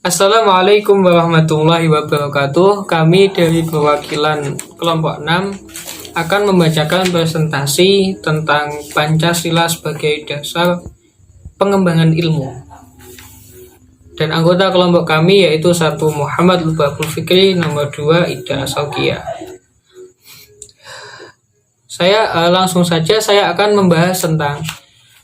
Assalamualaikum warahmatullahi wabarakatuh. Kami dari perwakilan kelompok 6 akan membacakan presentasi tentang Pancasila sebagai dasar pengembangan ilmu. Dan anggota kelompok kami yaitu 1 Muhammad Lubabul Fikri, nomor 2 Ida Saukia. Langsung saja saya akan membahas tentang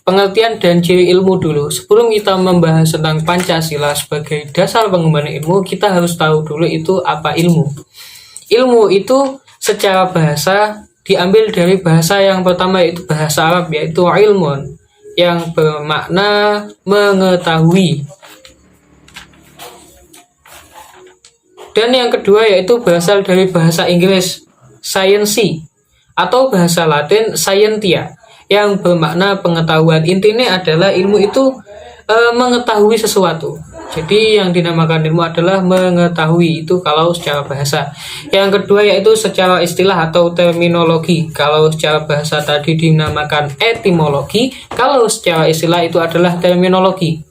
pengertian dan ciri ilmu dulu. Sebelum kita membahas tentang Pancasila sebagai dasar pengembangan ilmu, kita harus tahu dulu itu apa ilmu. Ilmu itu secara bahasa diambil dari bahasa yang pertama, yaitu bahasa Arab, yaitu ilmun, yang bermakna mengetahui. Dan yang kedua yaitu berasal dari bahasa Inggris sciency, atau bahasa Latin scientia, yang bermakna pengetahuan. Intinya adalah ilmu itu mengetahui sesuatu. Jadi yang dinamakan ilmu adalah mengetahui, itu kalau secara bahasa. Yang kedua yaitu secara istilah atau terminologi. Kalau secara bahasa tadi dinamakan etimologi, kalau secara istilah itu adalah terminologi.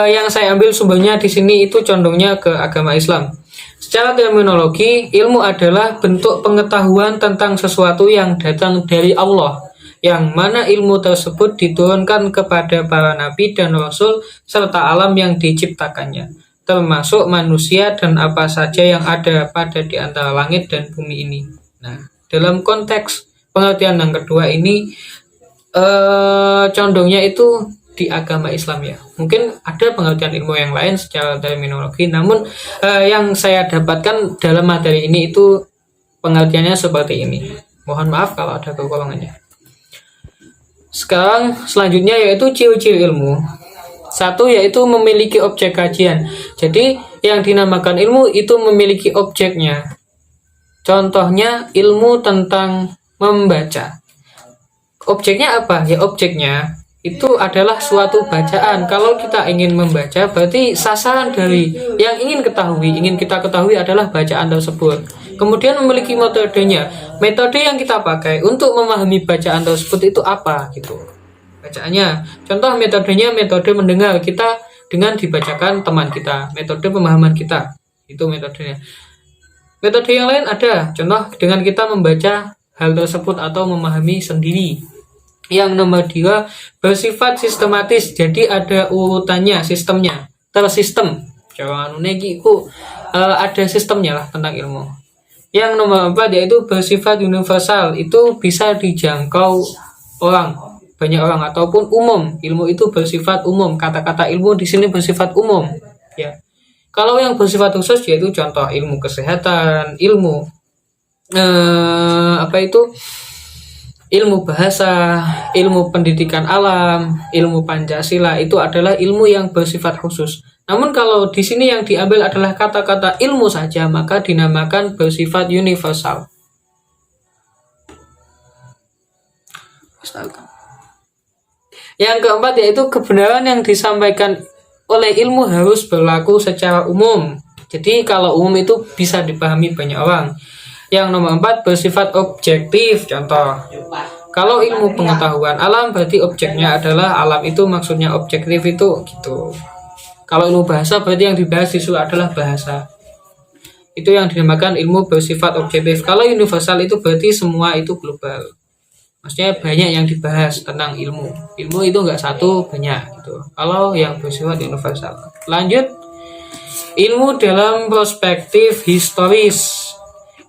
Yang saya ambil sumbernya di sini itu condongnya ke agama Islam. Secara terminologi, ilmu adalah bentuk pengetahuan tentang sesuatu yang datang dari Allah, yang mana ilmu tersebut diturunkan kepada para nabi dan rasul serta alam yang diciptakannya, termasuk manusia dan apa saja yang ada pada di antara langit dan bumi ini. Nah, dalam konteks pengertian yang kedua ini, condongnya itu di agama Islam ya. Mungkin ada pengertian ilmu yang lain secara terminologi, namun yang saya dapatkan dalam materi ini itu pengertiannya seperti ini. Mohon maaf kalau ada kekurangannya. Selanjutnya yaitu ciri-ciri ilmu. 1 yaitu memiliki objek kajian. Jadi yang dinamakan ilmu itu memiliki objeknya. Contohnya ilmu tentang membaca. Objeknya apa? Ya objeknya itu adalah suatu bacaan. Kalau kita ingin membaca, berarti sasaran dari yang ingin kita ketahui adalah bacaan tersebut. Kemudian memiliki metodenya. Metode yang kita pakai untuk memahami bacaan tersebut itu apa gitu. Bacaannya. Contoh metodenya metode mendengar, kita dengan dibacakan teman kita. Metode pemahaman kita. Itu metodenya. Metode yang lain ada. Contoh dengan kita membaca hal tersebut atau memahami sendiri. Yang nomor 2 bersifat sistematis, jadi ada urutannya, sistemnya, tersistem. Jangan ada sistemnya lah tentang ilmu. Yang nomor 4 yaitu bersifat universal, itu bisa dijangkau banyak orang ataupun umum. Ilmu itu bersifat umum. Kata-kata ilmu di sini bersifat umum. Ya. Kalau yang bersifat khusus yaitu contoh ilmu kesehatan, ilmu ilmu bahasa, ilmu pendidikan alam, ilmu Pancasila, itu adalah ilmu yang bersifat khusus. Namun kalau di sini yang diambil adalah kata-kata ilmu saja, maka dinamakan bersifat universal. Yang keempat yaitu kebenaran yang disampaikan oleh ilmu harus berlaku secara umum. Jadi kalau umum itu bisa dipahami banyak orang. Yang nomor 4 bersifat objektif. Contoh, kalau ilmu pengetahuan alam berarti objeknya adalah alam, itu maksudnya objektif itu gitu. Kalau ilmu bahasa berarti yang dibahas itu adalah bahasa. Itu yang dinamakan ilmu bersifat objektif. Kalau universal itu berarti semua itu global. Maksudnya banyak yang dibahas tentang ilmu. Ilmu itu enggak satu, banyak gitu. Kalau yang bersifat universal. Lanjut, ilmu dalam perspektif historis.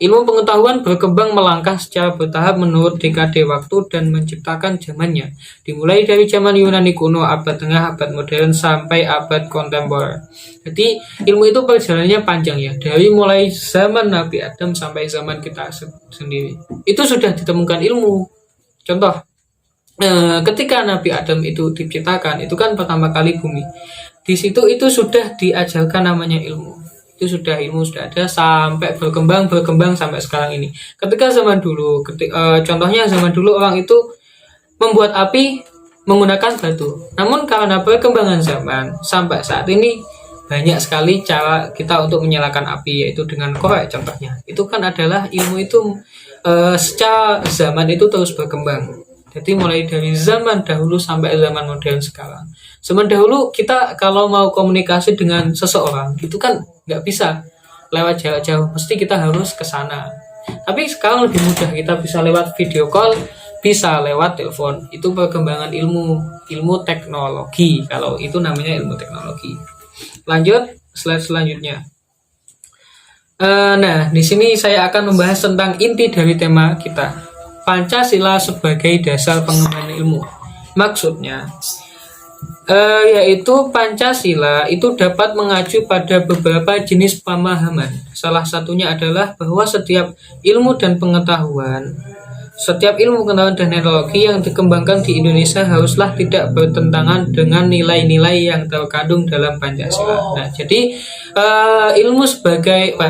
Ilmu pengetahuan berkembang melangkah secara bertahap menurut dekade waktu dan menciptakan zamannya. Dimulai dari zaman Yunani kuno, abad tengah, abad modern, sampai abad kontemporer. Jadi ilmu itu perjalanannya panjang ya. Dari mulai zaman Nabi Adam sampai zaman kita sendiri. Itu sudah ditemukan ilmu. Contoh, ketika Nabi Adam itu diciptakan, itu kan pertama kali bumi. Di situ itu sudah diajarkan namanya ilmu. Itu ilmu sudah ada sampai berkembang sampai sekarang ini. Ketika zaman dulu, contohnya zaman dulu orang itu membuat api menggunakan batu. Namun karena perkembangan zaman sampai saat ini banyak sekali cara kita untuk menyalakan api, yaitu dengan korek contohnya. Itu kan adalah ilmu itu secara zaman itu terus berkembang. Jadi mulai dari zaman dahulu sampai zaman modern sekarang. Zaman dahulu kita kalau mau komunikasi dengan seseorang itu kan nggak bisa lewat jarak jauh, mesti kita harus ke sana. Tapi sekarang lebih mudah, kita bisa lewat video call, bisa lewat telepon. Itu perkembangan ilmu teknologi. Kalau itu namanya ilmu teknologi. Lanjut slide selanjutnya. Nah, di sini saya akan membahas tentang inti dari tema kita. Pancasila sebagai dasar pengembangan ilmu. Maksudnya, yaitu Pancasila itu dapat mengacu pada beberapa jenis pemahaman. Salah satunya adalah bahwa setiap ilmu dan pengetahuan dan teknologi yang dikembangkan di Indonesia haruslah tidak bertentangan dengan nilai-nilai yang terkandung dalam Pancasila. Nah, jadi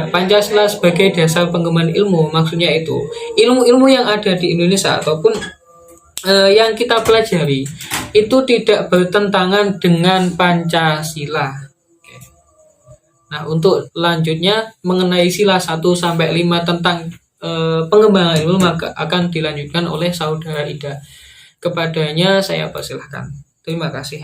Pancasila sebagai dasar pengembangan ilmu, maksudnya itu ilmu-ilmu yang ada di Indonesia ataupun yang kita pelajari itu tidak bertentangan dengan Pancasila. Oke. Nah, untuk lanjutnya mengenai sila 1 sampai 5 tentang pengembangan ilmu maka akan dilanjutkan oleh saudara Ida. Kepadanya saya persilahkan. Terima kasih.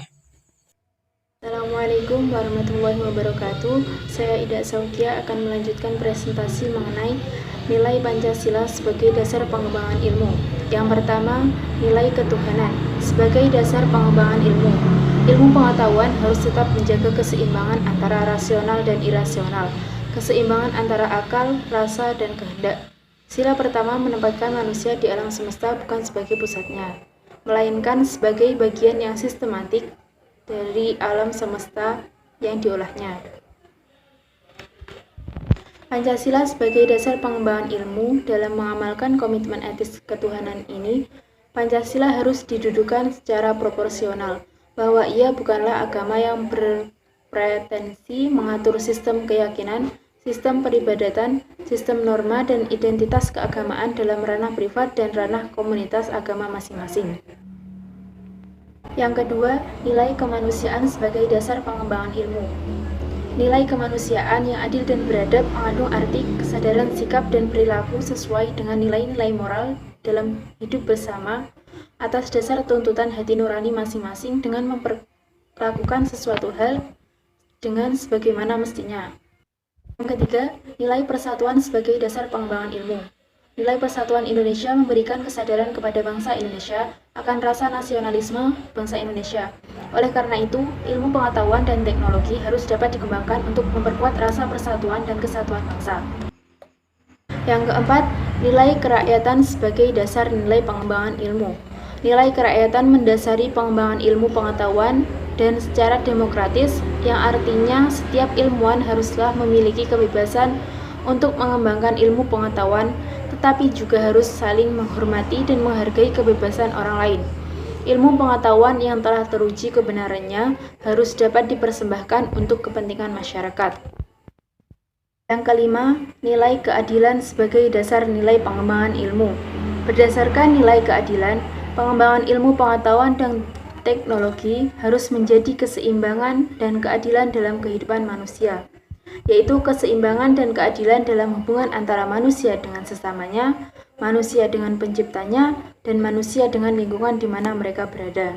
Assalamualaikum warahmatullahi wabarakatuh. Saya Ida Saukia akan melanjutkan presentasi mengenai nilai Pancasila sebagai dasar pengembangan ilmu. Yang pertama, nilai ketuhanan sebagai dasar pengembangan ilmu. Ilmu pengetahuan harus tetap menjaga keseimbangan antara rasional dan irasional, keseimbangan antara akal, rasa, dan kehendak. Sila pertama menempatkan manusia di alam semesta bukan sebagai pusatnya, melainkan sebagai bagian yang sistematik dari alam semesta yang diolahnya. Pancasila sebagai dasar pengembangan ilmu. Dalam mengamalkan komitmen etis ketuhanan ini, Pancasila harus didudukan secara proporsional, bahwa ia bukanlah agama yang berpretensi mengatur sistem keyakinan, sistem peribadatan, sistem norma, dan identitas keagamaan dalam ranah privat dan ranah komunitas agama masing-masing. Yang kedua, nilai kemanusiaan sebagai dasar pengembangan ilmu. Nilai kemanusiaan yang adil dan beradab mengandung arti kesadaran sikap dan perilaku sesuai dengan nilai-nilai moral dalam hidup bersama atas dasar tuntutan hati nurani masing-masing dengan memperlakukan sesuatu hal dengan sebagaimana mestinya. Yang ketiga, nilai persatuan sebagai dasar pengembangan ilmu. Nilai persatuan Indonesia memberikan kesadaran kepada bangsa Indonesia akan rasa nasionalisme bangsa Indonesia. Oleh karena itu, ilmu pengetahuan dan teknologi harus dapat dikembangkan untuk memperkuat rasa persatuan dan kesatuan bangsa. Yang keempat, nilai kerakyatan sebagai dasar nilai pengembangan ilmu. Nilai kerakyatan mendasari pengembangan ilmu pengetahuan dan secara demokratis, yang artinya setiap ilmuwan haruslah memiliki kebebasan untuk mengembangkan ilmu pengetahuan, tetapi juga harus saling menghormati dan menghargai kebebasan orang lain. Ilmu pengetahuan yang telah teruji kebenarannya harus dapat dipersembahkan untuk kepentingan masyarakat. Yang kelima, nilai keadilan sebagai dasar nilai pengembangan ilmu. Berdasarkan nilai keadilan, pengembangan ilmu pengetahuan dan teknologi harus menjadi keseimbangan dan keadilan dalam kehidupan manusia, yaitu keseimbangan dan keadilan dalam hubungan antara manusia dengan sesamanya, manusia dengan penciptanya, dan manusia dengan lingkungan di mana mereka berada.